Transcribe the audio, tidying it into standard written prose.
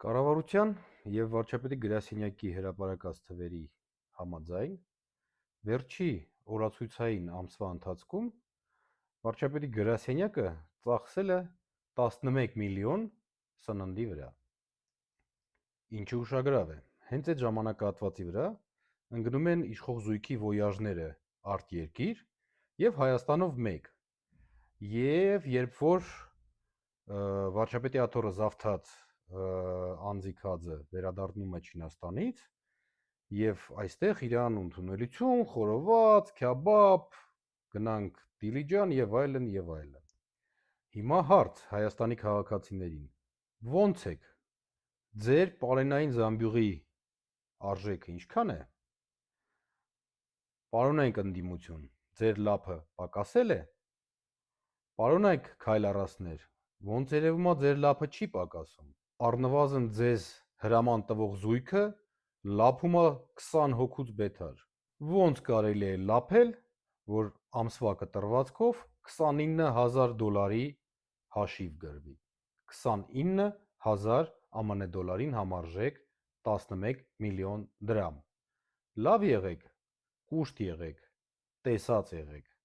Կառավարության և վարչապետի գրասենյակի հրապարակած թվերի համաձայն վերջի օրացույցային ամսվա ընթացքում վարչապետի գրասենյակը ծախսել է 11 միլիոն սննդի վրա։ Ինչը ուշագրավ է, հենց այդ ժամանակահատվածի վրա ընկնում են իշխող զույգի ոյաժները արտերկիր և Հայաստանով մեկ։ Եվ երբ որ վարչապետի աթոռը զավթած անձիկածը վերադառնում է Չինաստանից և այստեղ իրան ընդունելություն, խորոված, քյաբաբ, գնանք Դիլիջան և այլն և այլն։ Հիմա հարց Հայաստանի քաղաքացիներին. ո՞նց եք, ձեր պարենային զամբյուղի արժեքը ինչքան է, պարոնայք ընդդիմություն, ձեր լափը պակասել է, պարոնայք քայլառասներ, ոնց երևում է ձեր լափը չի պակասում, առնվազն ձեզ հրաման տվող զույգը լափում է 20 հոգուց բետար, ոնց կարելի է լափել, որ ամսվա կտրվածքով $29,000 հաշիվ գրվի, 29,000 ԱՄՆ դոլարին համարժեք 11 միլիոն դրամ, լավ եղեք, կուշտ եղեք, տեսած եղեք։